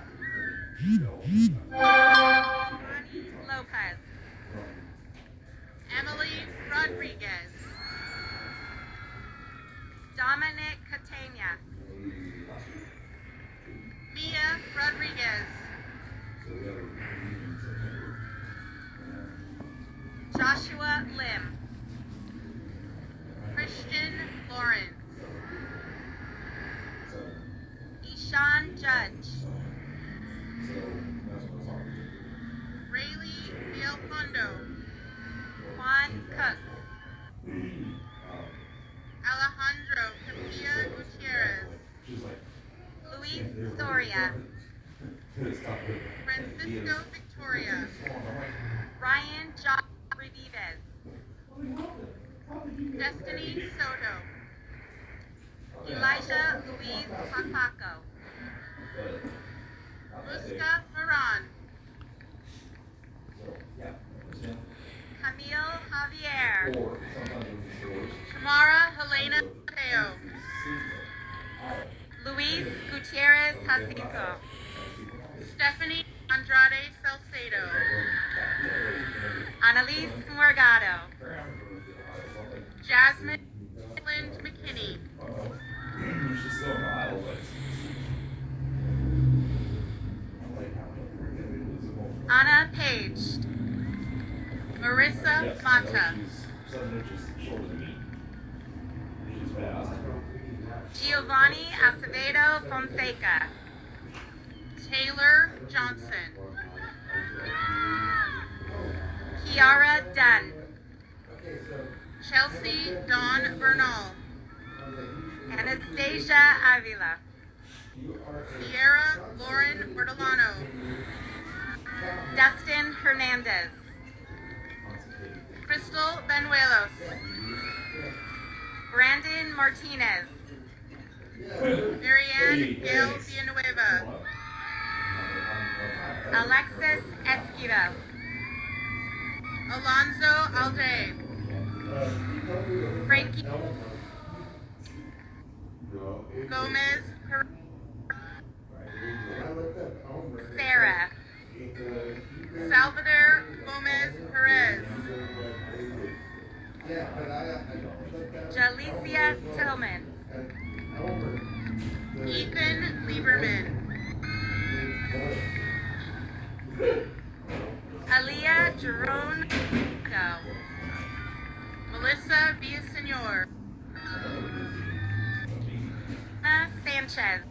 Ronnie Lopez. Emily Rodriguez. Dominic Catania. Mia Rodriguez. Joshua Lim. Christian Lawrence. Ishan Judge. Rayleigh Villalpando. Juan Cook. Alejandro Capilla Gutierrez. Luis Soria. Francisco Victoria. Ryan John Revives. Destiny Soto. Elijah Luis Papaco. Ruska Moran. Camille Javier. Tamara Helena Mateo. Luis Gutierrez Jacinto. Stephanie Andrade Salcedo. Annalise Morgado. Jasmine Lind McKinney. Anna Page. Marissa Mata. Giovanni Acevedo Fonseca. Taylor Johnson. Kiara Dunn. Chelsea Dawn Bernal. Anastasia Avila. Sierra Lauren Bertolano. Dustin Hernandez. Crystal Benuelos. Brandon Martinez. Marianne Gail Villanueva. Alexis Esquivel. Alonzo Alday. Frankie Gomez Sarah. Salvador Gomez Perez. Jalicia Tillman. Ethan Lieberman. Aaliyah Jerome. Melissa Villasenor. Anna Sanchez.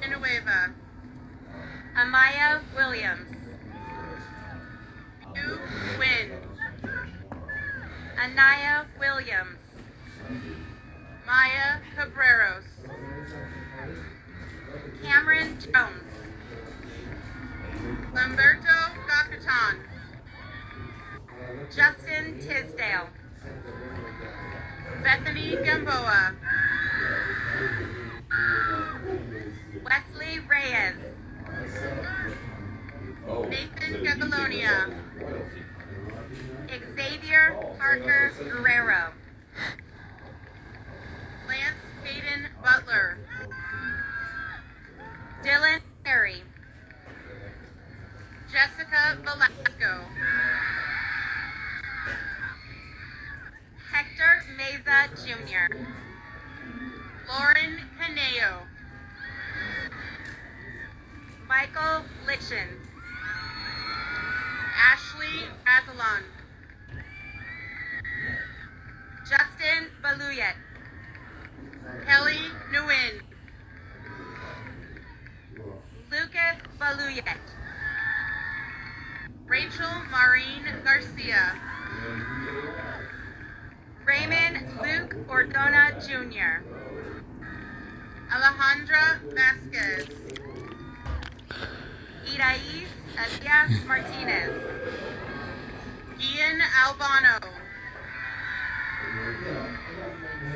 Villanueva. Amaya Williams. Yu Win. Anaya Williams. Maya Cabreros. Cameron Jones. Lamberto Gacatan. Justin Tisdale. Bethany Gamboa. Wesley Reyes. Nathan Gagalonia. Xavier Parker Guerrero. Lance Hayden Butler. Dylan Perry. Jessica Velasco. Hector Meza Jr. Lauren Caneo. Michael Litchens. Ashley Azalan. Justin Baluyet. Kelly Nguyen. Lucas Baluyet. Rachel Maureen Garcia. Raymond Luke Ordona Jr. Alejandra Vasquez. Irais Elias Martinez. Ian Albano.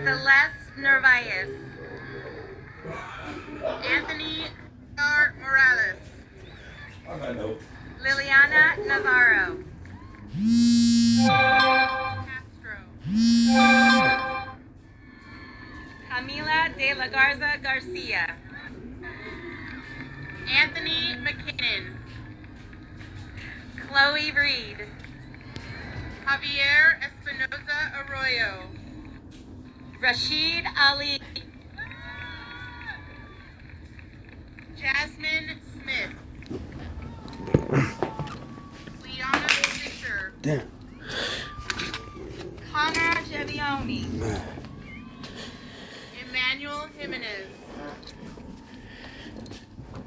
Celeste Narvaez. Anthony R. Morales. Liliana Navarro. Castro. Camila de la Garza Garcia. Anthony McKinnon. Chloe Reed. Javier Espinoza Arroyo. Rashid Ali. Jasmine Smith. Liana Fisher. Damn. Connor Gevioni. Emmanuel Jimenez.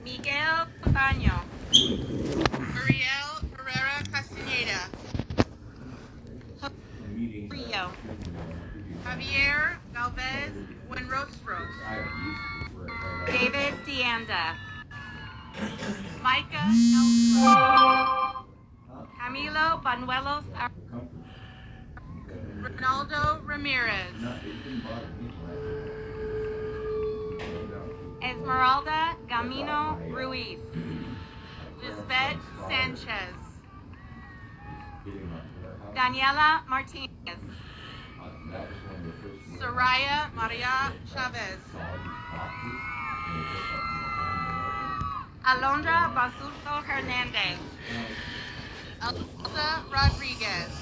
Miguel Baño. Ariel Herrera Castaneda. Rio. Javier Galvez Buenrostro. David Deanda. Micah Nelson. Camilo Banuelos. Ronaldo Ramirez. Esmeralda Camino Ruiz. Lisbeth Sanchez. Daniela Martinez. Soraya Maria Chavez. Alondra Basulto Hernandez. Elsa Rodriguez.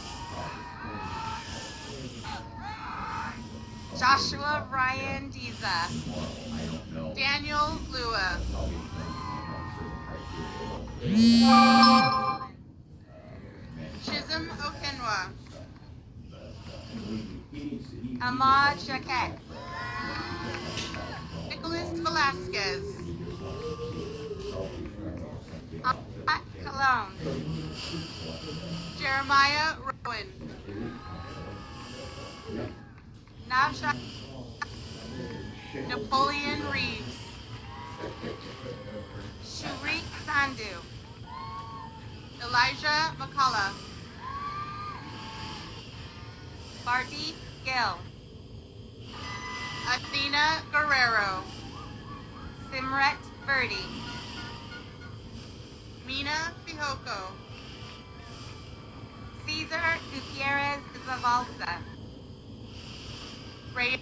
Joshua Ryan Diza. Daniel Lua. Chisholm Okenwa. Ahmad Jaquet. Nicholas Velasquez. Ahmad Cologne. Jeremiah Rowan. Navsha Napoleon Reeves. Shurik Sandhu. Elijah McCullough. Bardeep Gill. Athena Guerrero. Simret Birdie. Mina Fihoko. Cesar Gutierrez Zavalza. Ray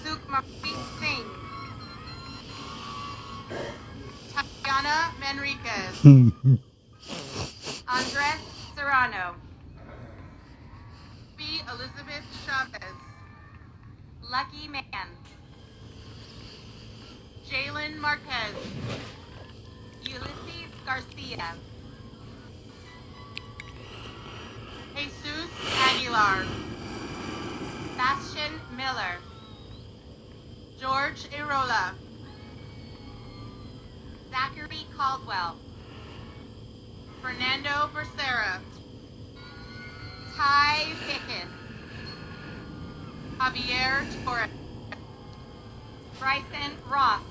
Sukhmanpreet Singh. Tatiana Manriquez. Andres Serrano. B. Elizabeth Chavez. Lucky Man. Jalen Marquez. Ulysses Garcia. Jesus Aguilar. Bastian Miller. George Irola. Zachary Caldwell. Fernando Becerra. Ty Pickus. Javier Torres. Bryson Ross.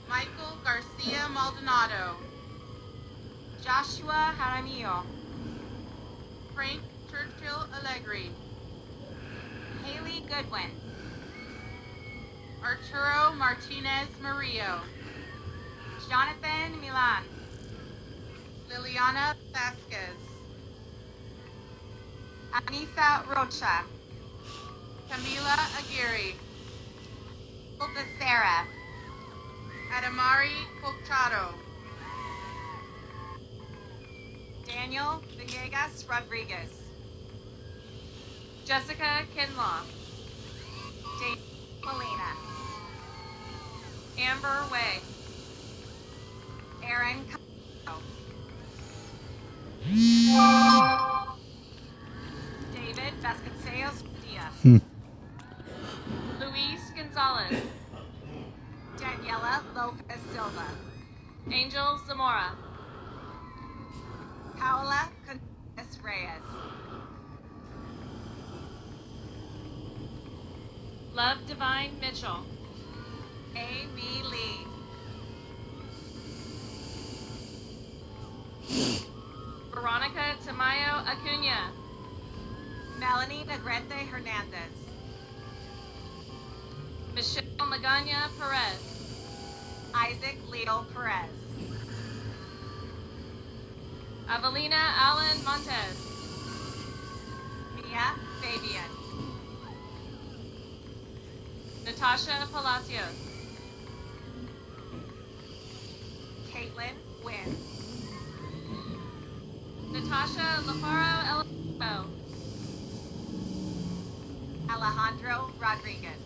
Michael Garcia Maldonado. Joshua Jaramillo. Frank Churchill Allegri. Haley Goodwin. Arturo Martinez Murillo. Jonathan Milan. Liliana Vasquez. Anissa Rocha. Camila Aguirre. Becerra. Adamari Colchado. Daniel Villegas Rodriguez. Jessica Kinlaw. Dave Molina. Amber Way. Aaron Castro. David Vasconcelos Diaz. Luis Gonzalez. Daniela Lopez Silva. Angel Zamora. Paola Contreras Reyes. Love Divine Mitchell. Amy Lee. Veronica Tamayo Acuna. Melanie Negrete Hernandez. Michelle Magana Perez. Isaac Leo Perez. Avelina Allen Montez. Mia Fabian. Natasha Palacios. Caitlin Wynn. Natasha Lafaro Elito. Alejandro Rodriguez.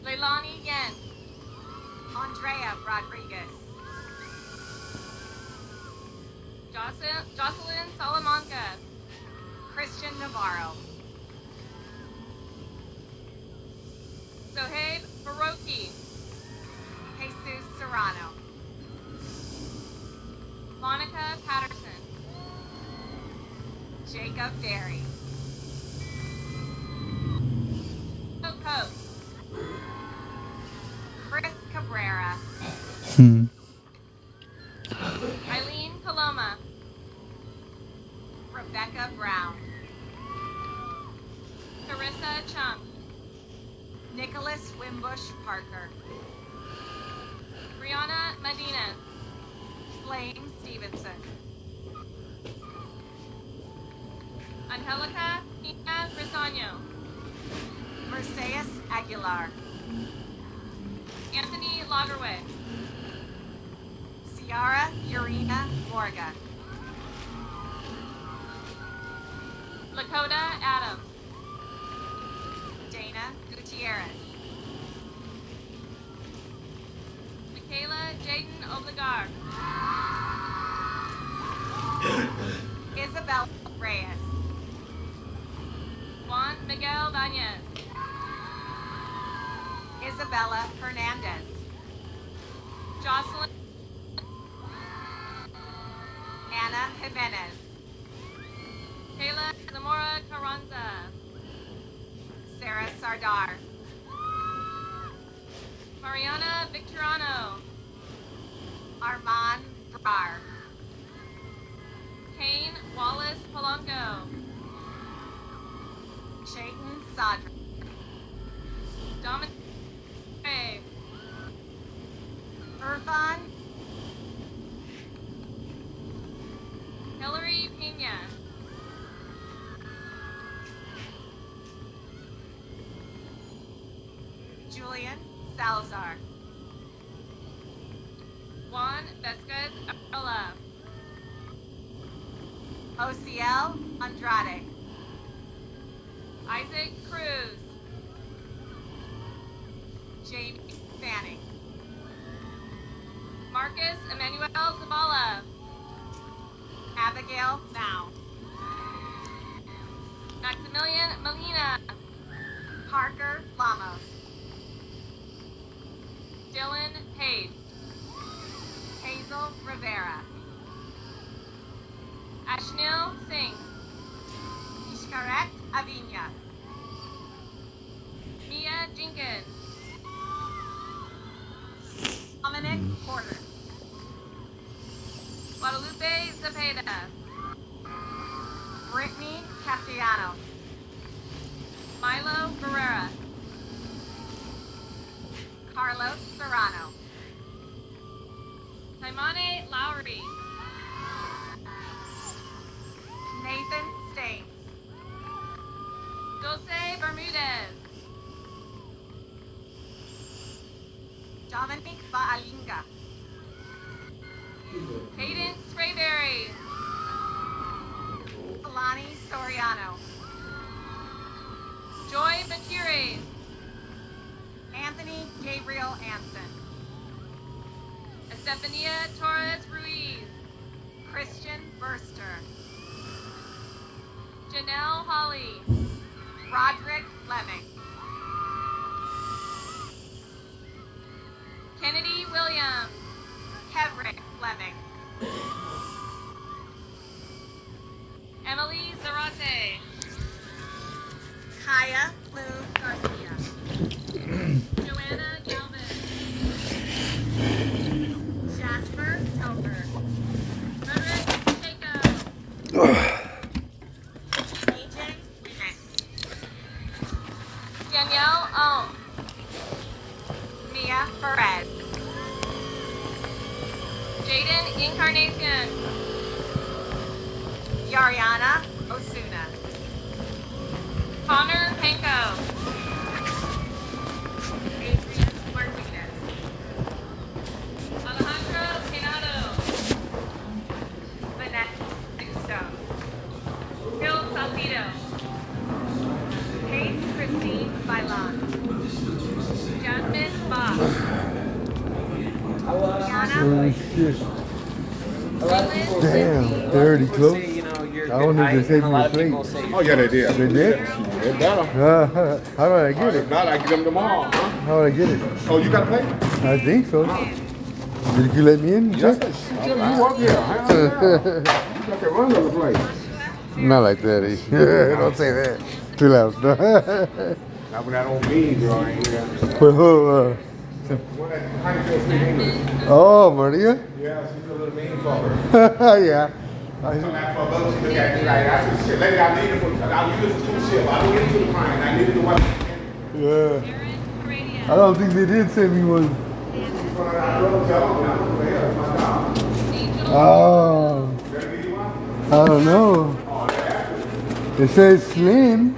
Leilani Yen. Andrea Rodriguez. Jocelyn Salamanca. Christian Navarro. Sohaib Baroki. Jesus Serrano. Monica Patterson. Jacob Derry. Coast. Chris Cabrera. Eileen Coloma. Rebecca Brown. Carissa Chunk. Nicholas Wimbush Parker. Brianna Medina. Blaine Stevenson. Angelica Nina Brisoño. Mercedes Aguilar. Anthony Lagerway. Ciara Urena Morga. Lakota Adams. Dana Gutierrez. Michaela Jaden Obligar. Isabel Reyes. Juan Miguel Bañez. Isabella Hernandez. Jocelyn Anna Jimenez. Kayla Zamora Carranza. Sarah Sardar. Mariana Victorano. Armand Brar. Kane Wallace Polanco. Chayton Sadra. Dominic Gray. Irfan Hillary Pena. Julian Salazar. Juan Vesquez Arla. Ociel Andrade. Isaac Cruz. Jamie Fanning. Marcus Emmanuel Zavala. Abigail Now. Maximilian Molina. Parker Lamos. Dylan Page. Hazel Rivera. Ashnil Singh. Ishkaret Avinya. Mia Jenkins. Dominic Porter. Guadalupe Zepeda. Brittany Castellano. Milo Barrera. Carlos Serrano. Taimane Lowry. Nathan Staines. Dulce Bermudez. Dominic Baalinga. Hayden Sprayberry. Alani Soriano. Joy Bakire. Anthony Gabriel Anson. Estefania Torres Ruiz. Christian Burster. Janelle Holly. Roderick Fleming. Kennedy Williams. Kevrick Fleming. Emily Zarate. Kaya Lou Garcia. Joanna Galvin. Jasper Toker. Frederick Pacheco. AJ Renee. Danielle Ohm. Mia Perez. Jaden Incarnation. Yariana Osuna. Connor Panko. Adrian Martinez. Alejandro Pinado. Vanessa Stone. Phil Salcido. Kate Christine Bailon. Jasmine Bosch. Oh, shit. Caitlin Damn, they're already close. I don't need to save your plate. Oh yeah, they did. They did? They better. How do I get If it? not, I get them tomorrow. Huh? How do I get it? Oh, you got a plate? I think so. Did you let me in? Yes, Chuck? you work here. You got to run the place. Not like that, eh? Don't say that. Too loud. Not when that old mean girl ain't here. But who, When that Heinfield speak English. oh, Maria? Yeah, she's a little mean fucker. Yeah. Come back for a brother, she look at me like, I said, shit, lady, I need it for 2 shifts. I don't get into the client. I needed the one. Yeah. I don't think they did send me one. Oh. I don't know. It says slim.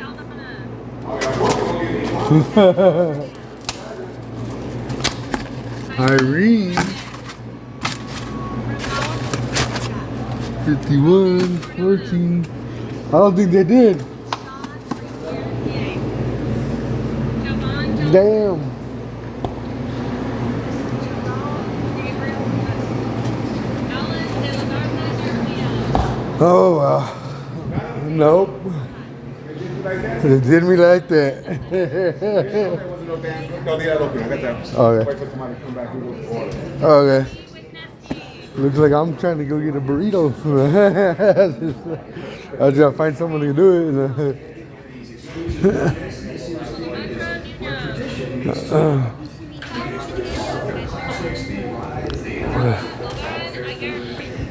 Irene. 51, 14. I don't think they did. Damn. Oh, well. Nope. They did me like that. No, leave that open. I got that. Okay. Wait for somebody to come back and go order. Okay. Looks like I'm trying to go get a burrito. I was trying to find someone to do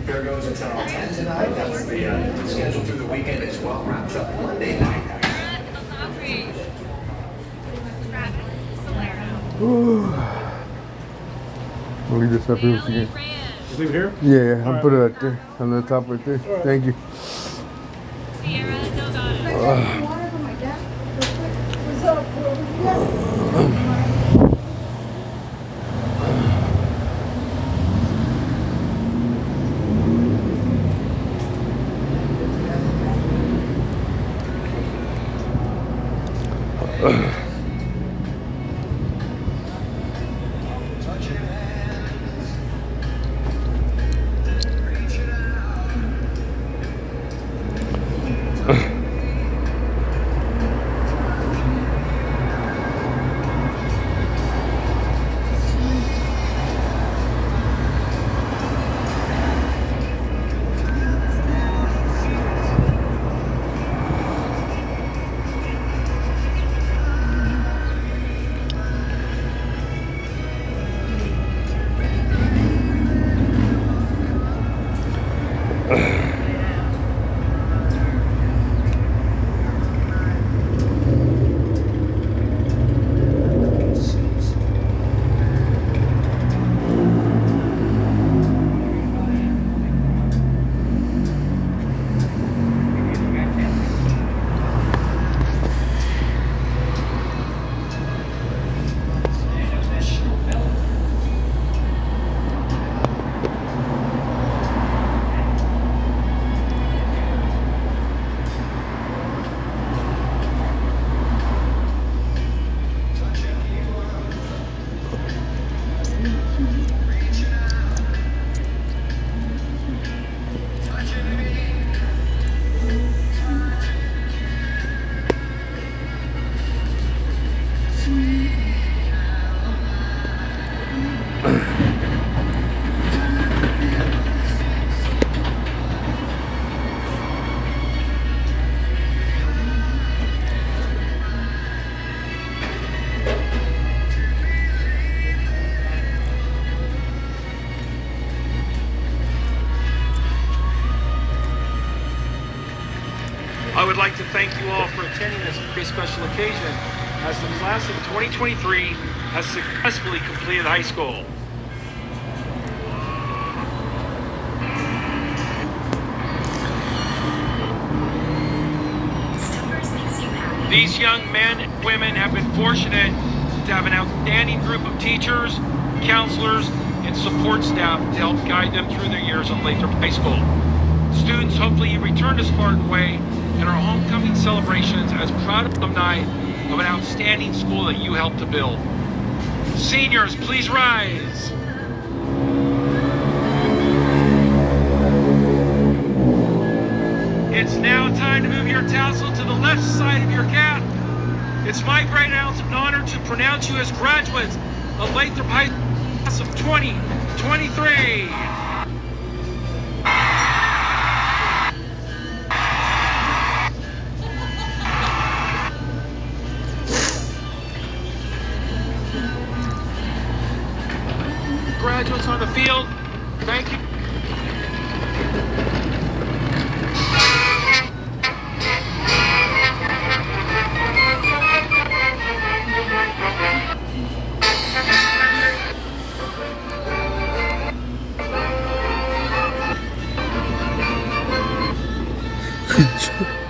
Fair goes until 10 tonight. That's the schedule through the weekend as well. Wraps up Monday night. I'll leave this up here once again. Leave it here? Yeah, I'll put it right there, on the top right there. Thank you. I would like to thank you all for attending this very special occasion as the class of 2023 has successfully completed high school. These young men and women have been fortunate to have an outstanding group of teachers, counselors, and support staff to help guide them through their years at Lathrop High School. Students, hopefully you return to Spartan Way and our homecoming celebrations as proud alumni of an outstanding school that you helped to build. Seniors, please rise. It's now time to move your tassel to the left side of your cap. It's my great honor to pronounce you as graduates of Lathrop High School class of 2023. Graduates on the field, thank you. Good job.